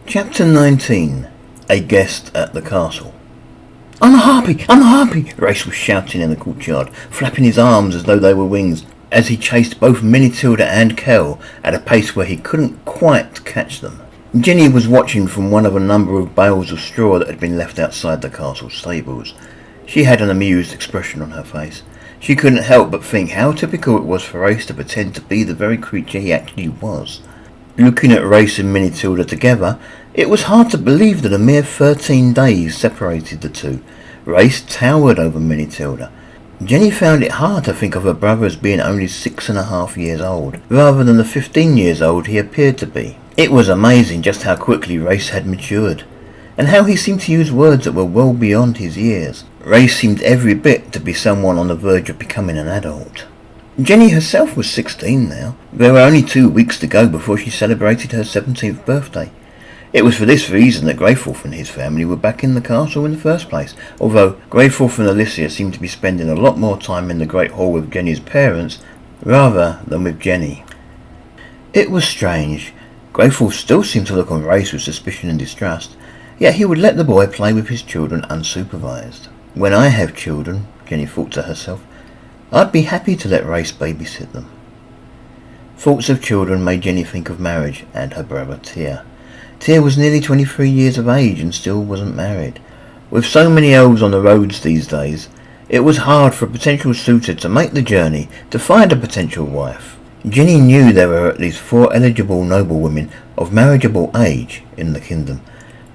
Chapter 19. A Guest at the Castle. "I'm the harpy! I'm the harpy!" Race was shouting in the courtyard, flapping his arms as though they were wings, as he chased both Minitilda and Kel at a pace where he couldn't quite catch them. Jenny was watching from one of a number of bales of straw that had been left outside the castle stables. She had an amused expression on her face. She couldn't help but think how typical it was for Race to pretend to be the very creature he actually was. Looking at Race and Minitilda together, it was hard to believe that a mere 13 days separated the two. Race towered over Minitilda. Jenny found it hard to think of her brother as being only 6.5 years old, rather than the 15 years old he appeared to be. It was amazing just how quickly Race had matured, and how he seemed to use words that were well beyond his years. Race seemed every bit to be someone on the verge of becoming an adult. Jenny herself was 16 now. There were only 2 weeks to go before she celebrated her 17th birthday. It was for this reason that Greyforth and his family were back in the castle in the first place, although Greyforth and Alicia seemed to be spending a lot more time in the Great Hall with Jenny's parents rather than with Jenny. It was strange. Greyforth still seemed to look on Race with suspicion and distrust, yet he would let the boy play with his children unsupervised. When I have children, Jenny thought to herself, I'd be happy to let Race babysit them. Thoughts of children made Jenny think of marriage and her brother Tyr. Tyr was nearly 23 years of age and still wasn't married. With so many elves on the roads these days, it was hard for a potential suitor to make the journey to find a potential wife. Jenny knew there were at least 4 eligible noblewomen of marriageable age in the kingdom,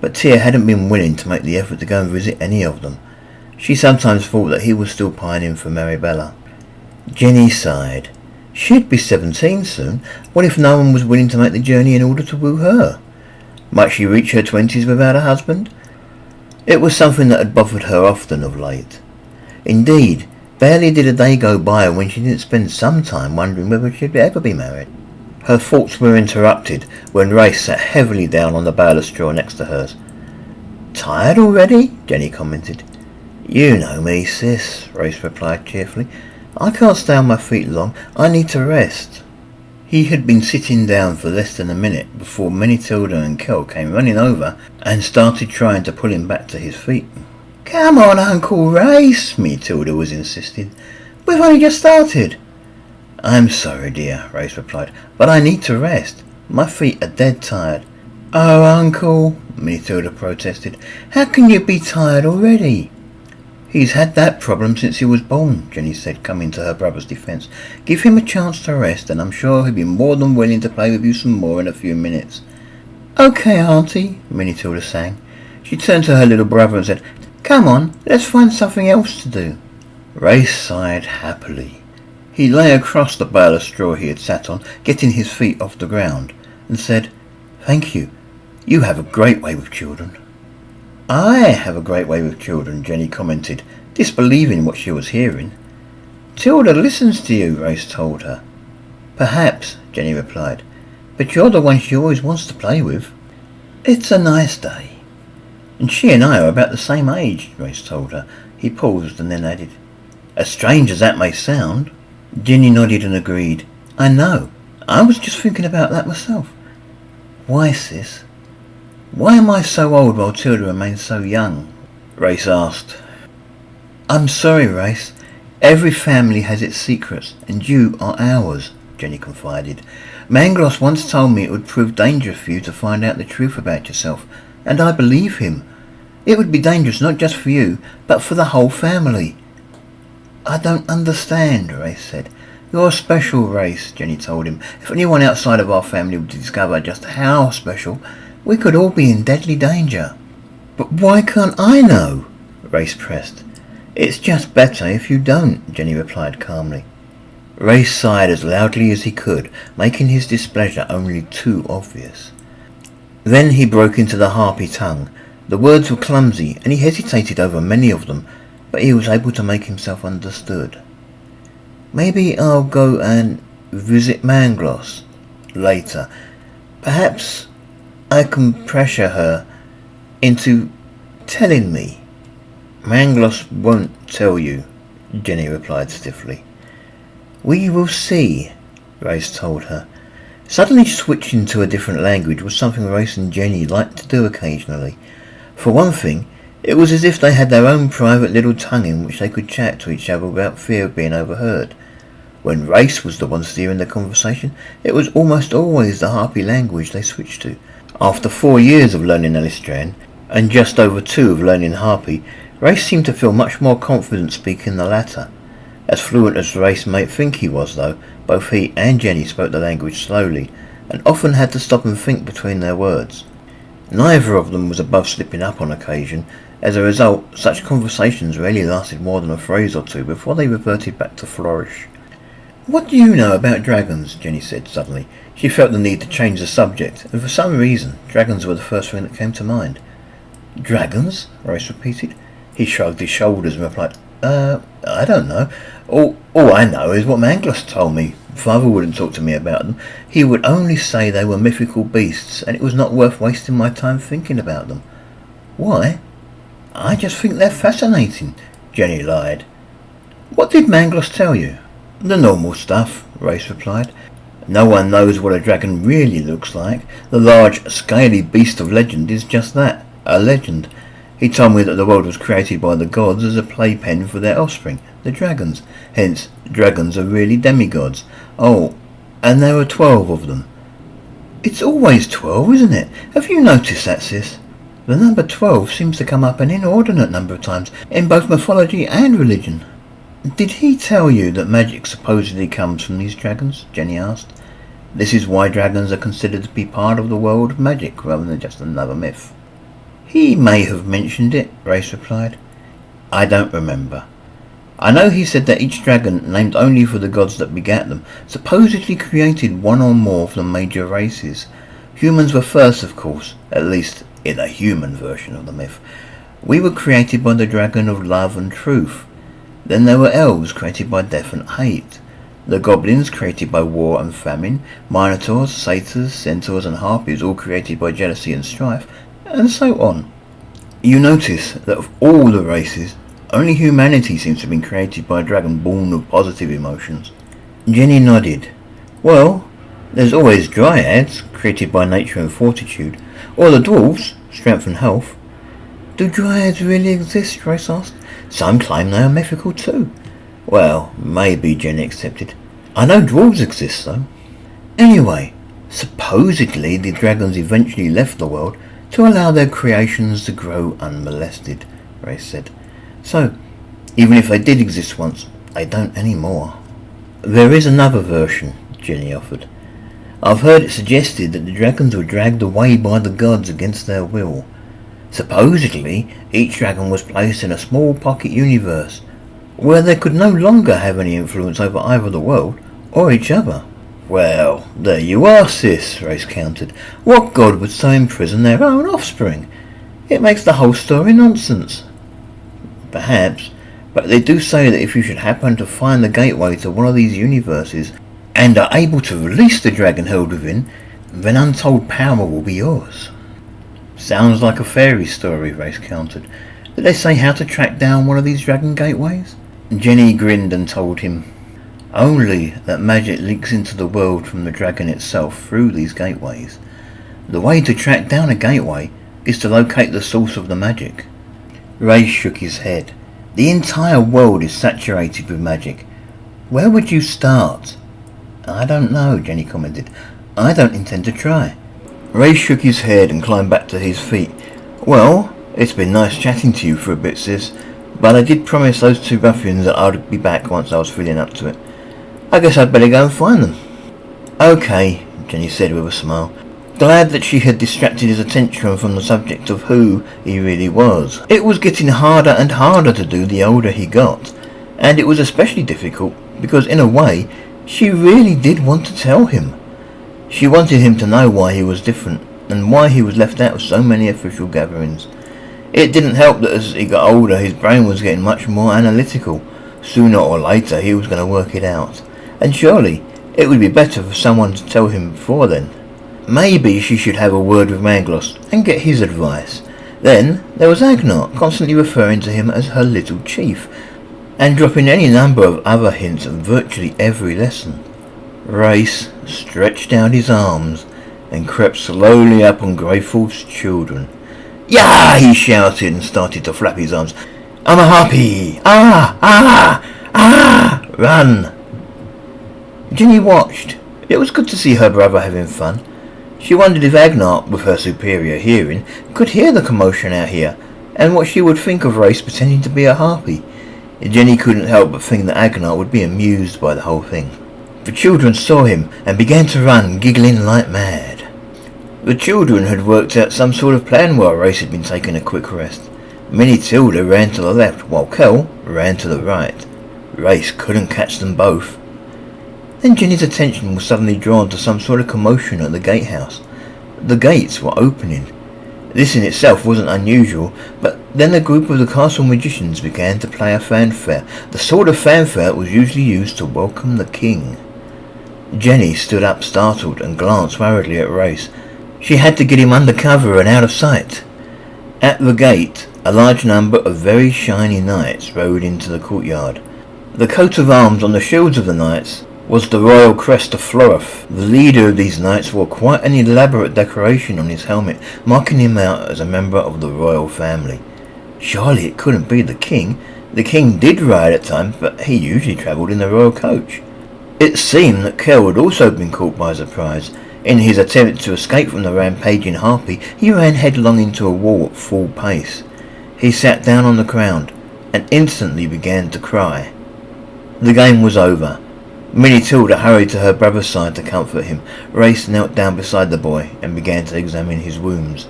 but Tyr hadn't been willing to make the effort to go and visit any of them. She sometimes thought that he was still pining for Maribella. Jenny sighed. She'd be 17 soon. What if no one was willing to make the journey in order to woo her? Might she reach her 20s without a husband? It was something that had bothered her often of late. Indeed, barely did a day go by when she didn't spend some time wondering whether she'd ever be married. Her thoughts were interrupted when Race sat heavily down on the bale of straw next to hers. "Tired already?" Jenny commented. "You know me, sis," Race replied cheerfully. "I can't stay on my feet long. I need to rest." He had been sitting down for less than a minute before Minitilda and Kel came running over and started trying to pull him back to his feet. "Come on, Uncle Race," Minitilda was insisting. "We've only just started." "I'm sorry, dear," Race replied, "but I need to rest. My feet are dead tired." "Oh, Uncle," Minitilda protested, "how can you be tired already?" "He's had that problem since he was born," Jenny said, coming to her brother's defence. "Give him a chance to rest, and I'm sure he'll be more than willing to play with you some more in a few minutes." "Okay, Auntie," Minitilda sang. She turned to her little brother and said, "Come on, let's find something else to do." Race sighed happily. He lay across the bale of straw he had sat on, getting his feet off the ground, and said, "Thank you. You have a great way with children." "I have a great way with children," Jenny commented, disbelieving what she was hearing. "Tilda listens to you," Race told her. "Perhaps," Jenny replied, "but you're the one she always wants to play with." "It's a nice day." "And she and I are about the same age," Race told her. He paused and then added, "As strange as that may sound." Jenny nodded and agreed. "I know. I was just thinking about that myself." "Why, sis? Why am I so old while Tilda remains so young?" Race asked. "I'm sorry, Race. Every family has its secrets, and you are ours," Jenny confided. "Mangloss once told me it would prove dangerous for you to find out the truth about yourself, and I believe him. It would be dangerous not just for you, but for the whole family." "I don't understand," Race said. "You're special, Race," Jenny told him. "If anyone outside of our family would discover just how special, we could all be in deadly danger." "But why can't I know?" Race pressed. "It's just better if you don't," Jenny replied calmly. Race sighed as loudly as he could, making his displeasure only too obvious. Then he broke into the harpy tongue. The words were clumsy, and he hesitated over many of them, but he was able to make himself understood. "Maybe I'll go and visit Mangloss later. Perhaps I can pressure her into telling me." "Mangloss won't tell you," Jenny replied stiffly. "We will see," Race told her. Suddenly switching to a different language was something Race and Jenny liked to do occasionally. For one thing, it was as if they had their own private little tongue in which they could chat to each other without fear of being overheard. When Race was the one steering the conversation, it was almost always the Harpy language they switched to. After 4 years of learning Alistran, and just over 2 of learning Harpy, Race seemed to feel much more confident speaking the latter. As fluent as Race might think he was, though, both he and Jenny spoke the language slowly, and often had to stop and think between their words. Neither of them was above slipping up on occasion. As a result, such conversations rarely lasted more than a phrase or two before they reverted back to flourish. "What do you know about dragons?" Jenny said suddenly. She felt the need to change the subject, and for some reason, dragons were the first thing that came to mind. "Dragons?" Race repeated. He shrugged his shoulders and replied, I don't know. All I know is what Manglos told me. Father wouldn't talk to me about them. He would only say they were mythical beasts, and it was not worth wasting my time thinking about them." "Why?" "I just think they're fascinating," Jenny lied. "What did Manglos tell you?" "The normal stuff," Race replied. "No one knows what a dragon really looks like. The large, scaly beast of legend is just that, a legend. He told me that the world was created by the gods as a playpen for their offspring, the dragons. Hence, dragons are really demigods. Oh, and there are 12 of them." "It's always 12, isn't it? Have you noticed that, sis? The number 12 seems to come up an inordinate number of times in both mythology and religion." "Did he tell you that magic supposedly comes from these dragons?" Jenny asked. "This is why dragons are considered to be part of the world of magic rather than just another myth." "He may have mentioned it," Race replied. "I don't remember. I know he said that each dragon, named only for the gods that begat them, supposedly created one or more of the major races. Humans were first, of course, at least in a human version of the myth. We were created by the dragon of love and truth. Then there were elves created by death and hate. The goblins created by war and famine. Minotaurs, satyrs, centaurs and harpies all created by jealousy and strife, and so on. You notice that of all the races, only humanity seems to have been created by a dragon born of positive emotions." Jenny nodded. "Well, there's always dryads, created by nature and fortitude, or the dwarves, strength and health." "Do dryads really exist?" Race asked. "Some claim they are mythical too." "Well, maybe," Jenny accepted. "I know dwarves exist, though." "Anyway, supposedly the dragons eventually left the world to allow their creations to grow unmolested," Race said. "So, even if they did exist once, they don't anymore." "There is another version," Jenny offered. "I've heard it suggested that the dragons were dragged away by the gods against their will. Supposedly, each dragon was placed in a small pocket universe, where they could no longer have any influence over either the world or each other." "Well, there you are, sis," Race countered. "What god would so imprison their own offspring? It makes the whole story nonsense." "Perhaps, but they do say that if you should happen to find the gateway to one of these universes, and are able to release the dragon held within, then untold power will be yours." "Sounds like a fairy story," Race countered. "Did they say how to track down one of these dragon gateways?" Jenny grinned and told him, "Only that magic leaks into the world from the dragon itself through these gateways. The way to track down a gateway is to locate the source of the magic." Race shook his head. "The entire world is saturated with magic. Where would you start?" "I don't know," Jenny commented. "I don't intend to try." Race shook his head and climbed back to his feet. "Well, it's been nice chatting to you for a bit, sis, but I did promise those 2 ruffians that I'd be back once I was feeling up to it. I guess I'd better go and find them." "Okay," Jenny said with a smile, glad that she had distracted his attention from the subject of who he really was. It was getting harder and harder to do the older he got, and it was especially difficult because, in a way, she really did want to tell him. She wanted him to know why he was different, and why he was left out of so many official gatherings. It didn't help that as he got older, his brain was getting much more analytical. Sooner or later, he was going to work it out. And surely, it would be better for someone to tell him before then. Maybe she should have a word with Manglos and get his advice. Then there was Agnar, constantly referring to him as her little chief, and dropping any number of other hints at virtually every lesson. Race stretched out his arms and crept slowly up on Greyfall's children. "Yah!" he shouted and started to flap his arms. "I'm a harpy! Ah! Ah! Ah! Run!" Jenny watched. It was good to see her brother having fun. She wondered if Agnar, with her superior hearing, could hear the commotion out here, and what she would think of Race pretending to be a harpy. Jenny couldn't help but think that Agnar would be amused by the whole thing. The children saw him and began to run, giggling like mad. The children had worked out some sort of plan while Race had been taking a quick rest. Minnie Tilda ran to the left, while Kel ran to the right. Race couldn't catch them both. Then Jenny's attention was suddenly drawn to some sort of commotion at the gatehouse. The gates were opening. This in itself wasn't unusual, but then a group of the castle magicians began to play a fanfare, the sort of fanfare that was usually used to welcome the king. Jenny stood up startled and glanced worriedly at Race. She had to get him under cover and out of sight. At the gate, a large number of very shiny knights rode into the courtyard. The coat of arms on the shields of the knights was the royal crest of Floreth. The leader of these knights wore quite an elaborate decoration on his helmet, marking him out as a member of the royal family. Surely it couldn't be the king. The king did ride at times, but he usually travelled in the royal coach. It seemed that Kel had also been caught by surprise. In his attempt to escape from the rampaging harpy, he ran headlong into a wall at full pace. He sat down on the ground and instantly began to cry. The game was over. Minnie Tilda hurried to her brother's side to comfort him. Race knelt down beside the boy and began to examine his wounds.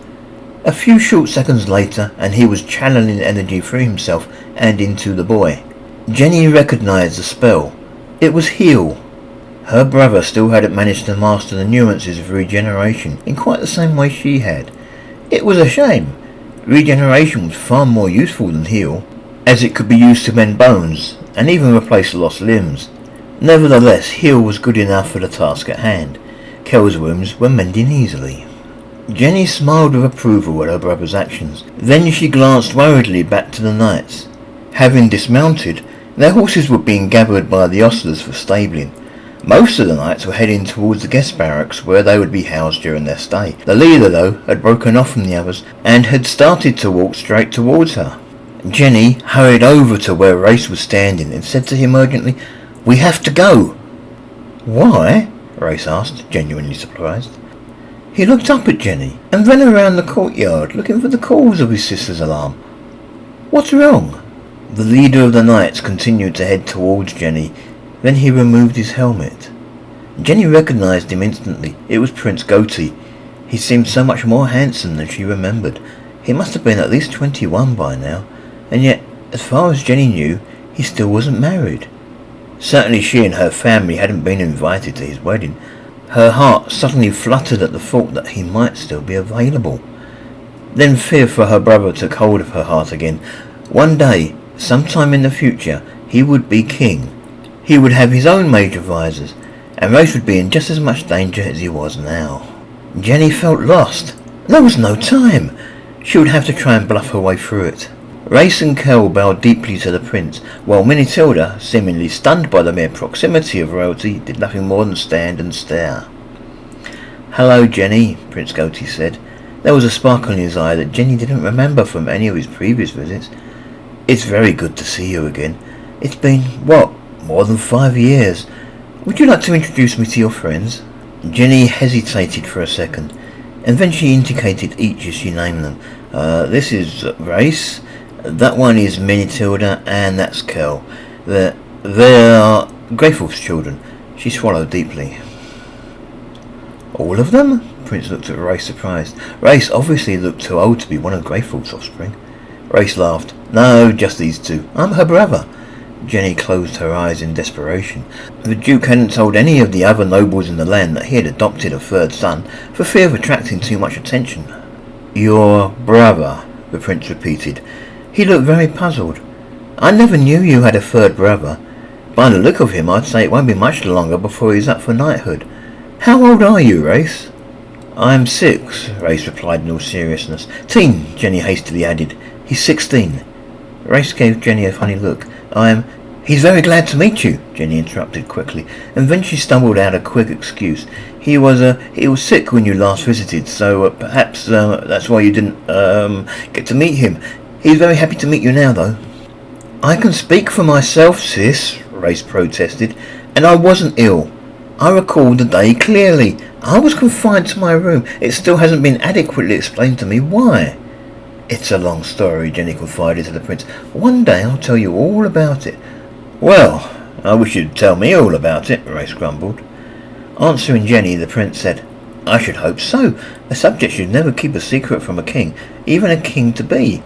A few short seconds later, and he was channeling energy through himself and into the boy. Jenny recognized the spell. It was heal. Her brother still hadn't managed to master the nuances of regeneration in quite the same way she had. It was a shame. Regeneration was far more useful than heal, as it could be used to mend bones and even replace lost limbs. Nevertheless, heal was good enough for the task at hand. Kel's wounds were mending easily. Jenny smiled with approval at her brother's actions. Then she glanced worriedly back to the knights. Having dismounted, their horses were being gathered by the ostlers for stabling. Most of the knights were heading towards the guest barracks where they would be housed during their stay. The leader, though, had broken off from the others and had started to walk straight towards her. Jenny hurried over to where Race was standing and said to him urgently, "We have to go." "Why?" Race asked, genuinely surprised. He looked up at Jenny and ran around the courtyard looking for the cause of his sister's alarm. "What's wrong?" The leader of the knights continued to head towards Jenny. Then he removed his helmet. Jenny recognized him instantly. It was Prince Goatee. He seemed so much more handsome than she remembered. He must have been at least 21 by now, and yet, as far as Jenny knew, he still wasn't married. Certainly she and her family hadn't been invited to his wedding. Her heart suddenly fluttered at the thought that he might still be available. Then fear for her brother took hold of her heart again. One day, sometime in the future, he would be king. He would have his own mage advisors, and Race would be in just as much danger as he was now. Jenny felt lost. There was no time. She would have to try and bluff her way through it. Race and Kel bowed deeply to the prince, while Minnie Tilda, seemingly stunned by the mere proximity of royalty, did nothing more than stand and stare. "Hello, Jenny," Prince Goatee said. There was a sparkle in his eye that Jenny didn't remember from any of his previous visits. "It's very good to see you again. It's been, more than 5 years. Would you like to introduce me to your friends?" Jenny hesitated for a second, and then she indicated each as she named them. This is Race, that one is Minnie Tilda, and that's Kel. They're Greyfall's children." She swallowed deeply. "All of them?" Prince looked at Race, surprised. Race obviously looked too old to be one of Greyfall's offspring. Race laughed. "No, just these two. I'm her brother." Jenny closed her eyes in desperation. The Duke hadn't told any of the other nobles in the land that he had adopted a third son, for fear of attracting too much attention. "Your brother," the prince repeated. He looked very puzzled. "I never knew you had a third brother. By the look of him, I'd say it won't be much longer before he's up for knighthood. How old are you, Race?" "I'm 6, Race replied in all seriousness. "Teen," Jenny hastily added. "He's 16. Race gave Jenny a funny look. He's very glad to meet you, Jenny interrupted quickly, and then she stumbled out a quick excuse. He was sick when you last visited, so perhaps that's why you didn't get to meet him. He's very happy to meet you now, though. I can speak for myself, sis, Race protested, and I wasn't ill. I recall the day clearly. I was confined to my room. It still hasn't been adequately explained to me why. It's a long story, Jenny confided to the prince. One day I'll tell you all about it. Well, I wish you'd tell me all about it, Race grumbled. Answering Jenny, the prince said, I should hope so. A subject should never keep a secret from a king, even a king-to-be.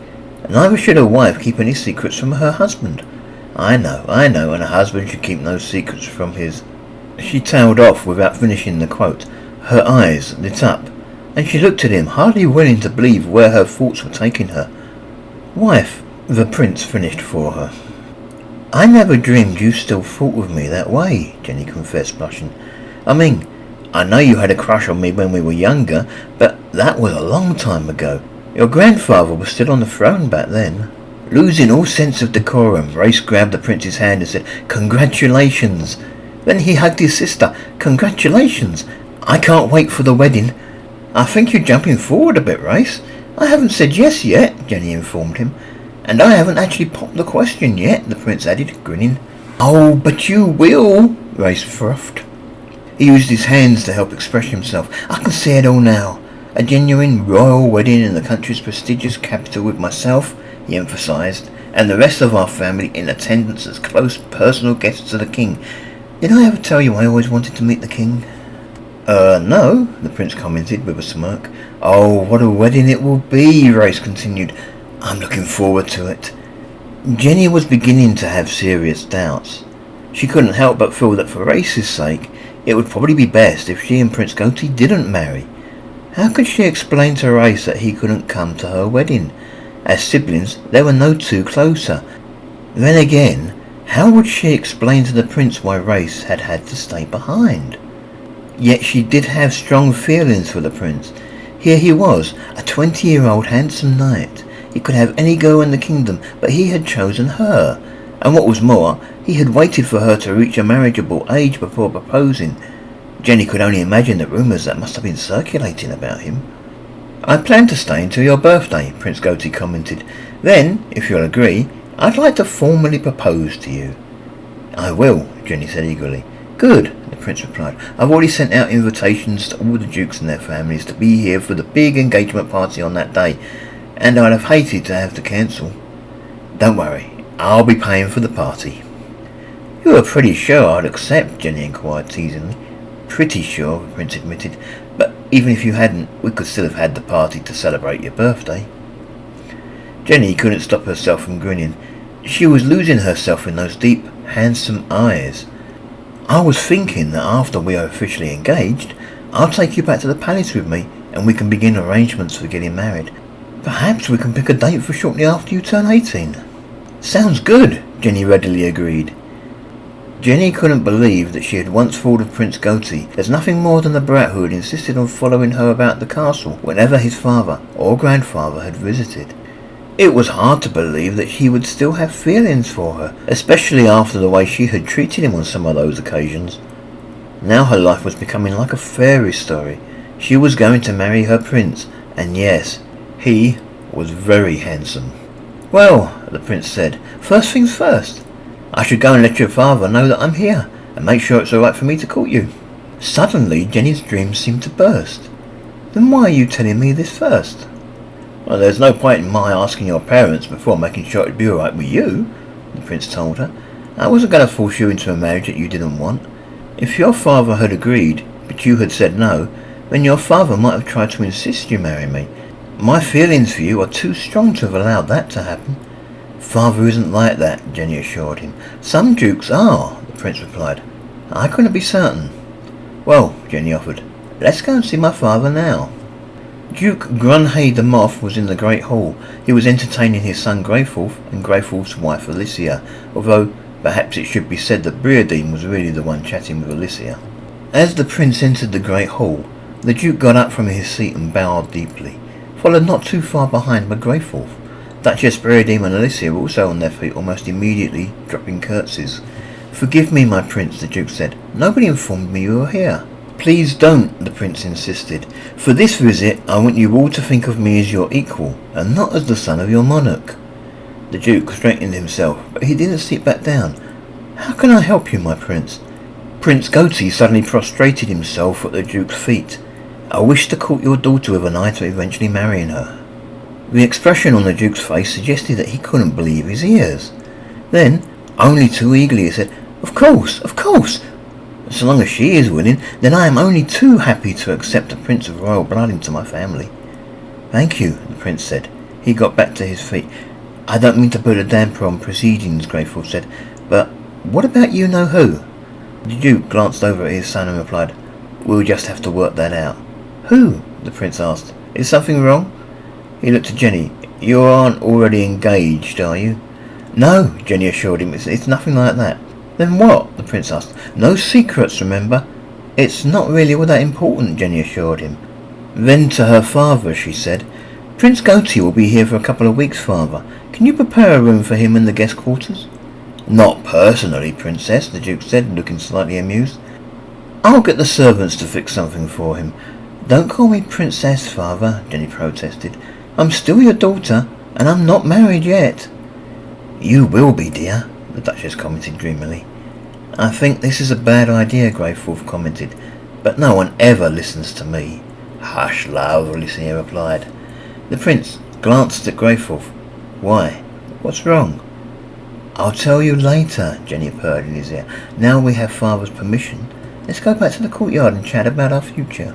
Neither should a wife keep any secrets from her husband. I know, and a husband should keep no secrets from his... She tailed off without finishing the quote. Her eyes lit up, and she looked at him, hardly willing to believe where her thoughts were taking her. Wife, the prince finished for her. I never dreamed you still thought of me that way, Jenny confessed, blushing. I mean, I know you had a crush on me when we were younger, but that was a long time ago. Your grandfather was still on the throne back then. Losing all sense of decorum, Race grabbed the prince's hand and said, Congratulations. Then he hugged his sister. Congratulations. I can't wait for the wedding. I think you're jumping forward a bit, Race. I haven't said yes yet, Jenny informed him. And I haven't actually popped the question yet, the prince added, grinning. Oh, but you will, Race frothed. He used his hands to help express himself. I can see it all now. A genuine royal wedding in the country's prestigious capital with myself, he emphasised, and the rest of our family in attendance as close personal guests of the king. Did I ever tell you I always wanted to meet the king? No, the prince commented with a smirk. Oh, what a wedding it will be, Race continued. I'm looking forward to it. Jenny was beginning to have serious doubts. She couldn't help but feel that for Race's sake, it would probably be best if she and Prince Goatee didn't marry. How could she explain to Race that he couldn't come to her wedding? As siblings, they were no two closer. Then again, how would she explain to the prince why Race had had to stay behind? Yet she did have strong feelings for the prince. Here he was, a 20-year-old handsome knight. He could have any girl in the kingdom, but he had chosen her. And what was more, he had waited for her to reach a marriageable age before proposing. Jenny could only imagine the rumours that must have been circulating about him. I plan to stay until your birthday, Prince Goatee commented. Then, if you'll agree, I'd like to formally propose to you. I will, Jenny said eagerly. Good, the prince replied. I've already sent out invitations to all the dukes and their families to be here for the big engagement party on that day, and I'd have hated to have to cancel. Don't worry, I'll be paying for the party. You were pretty sure I'd accept, Jenny inquired teasingly. Pretty sure, the prince admitted, but even if you hadn't, we could still have had the party to celebrate your birthday. Jenny couldn't stop herself from grinning. She was losing herself in those deep, handsome eyes. I was thinking that after we are officially engaged, I'll take you back to the palace with me, and we can begin arrangements for getting married. Perhaps we can pick a date for shortly after you turn 18. Sounds good, Jenny readily agreed. Jenny couldn't believe that she had once thought of Prince Goatee as nothing more than a brat who had insisted on following her about the castle whenever his father or grandfather had visited. It was hard to believe that he would still have feelings for her, especially after the way she had treated him on some of those occasions. Now her life was becoming like a fairy story. She was going to marry her prince, and yes, he was very handsome. Well, the prince said, first things first. I should go and let your father know that I'm here, and make sure it's all right for me to court you. Suddenly, Jenny's dreams seemed to burst. Then why are you telling me this first? Well, there's no point in my asking your parents before making sure it'd be all right with you, the prince told her. I wasn't going to force you into a marriage that you didn't want. If your father had agreed, but you had said no, then your father might have tried to insist you marry me. My feelings for you are too strong to have allowed that to happen. Father isn't like that, Jenny assured him. Some dukes are, the prince replied. I couldn't be certain. Well, Jenny offered, let's go and see my father now. Duke Grunhay the Moth was in the Great Hall. He was entertaining his son Greyfulf and Greyfulf's wife Alicia, although perhaps it should be said that Breardine was really the one chatting with Alicia. As the prince entered the Great Hall, the Duke got up from his seat and bowed deeply, followed not too far behind by Greyfulf. Duchess Briodeme and Alicia were also on their feet almost immediately, dropping curtsies. "Forgive me, my prince," the Duke said. "Nobody informed me you were here." "Please don't," the prince insisted. "For this visit, I want you all to think of me as your equal, and not as the son of your monarch." The Duke straightened himself, but he didn't sit back down. "How can I help you, my prince?" Prince Goatee suddenly prostrated himself at the Duke's feet. "I wish to court your daughter with an eye to eventually marrying her." The expression on the Duke's face suggested that he couldn't believe his ears. Then, only too eagerly, he said, Of course, of course. So long as she is willing, then I am only too happy to accept a prince of royal blood into my family." "Thank you," the prince said. He got back to his feet. "I don't mean to put a damper on proceedings," Greyfall said, "but what about you-know-who?" The Duke glanced over at his son and replied, "We'll just have to work that out." "Who?" the prince asked. "Is something wrong?" He looked at Jenny. "You aren't already engaged, are you?" "No," Jenny assured him. It's nothing like that." "Then what?" the prince asked. "No secrets, remember." "It's not really all that important," Jenny assured him. Then to her father she said, "Prince Goatee will be here for a couple of weeks, father. Can you prepare a room for him in the guest quarters?" "Not personally, princess," the Duke said, looking slightly amused. "I'll get the servants to fix something for him." "Don't call me princess, father," Jenny protested. "I'm still your daughter, and I'm not married yet." "You will be, dear," the Duchess commented dreamily. "I think this is a bad idea," Greyfall commented, "but no one ever listens to me." "Hush, love," Alicia replied. The prince glanced at Greyfall. "Why? What's wrong?" "I'll tell you later," Jenny purred in his ear. "Now we have father's permission. Let's go back to the courtyard and chat about our future."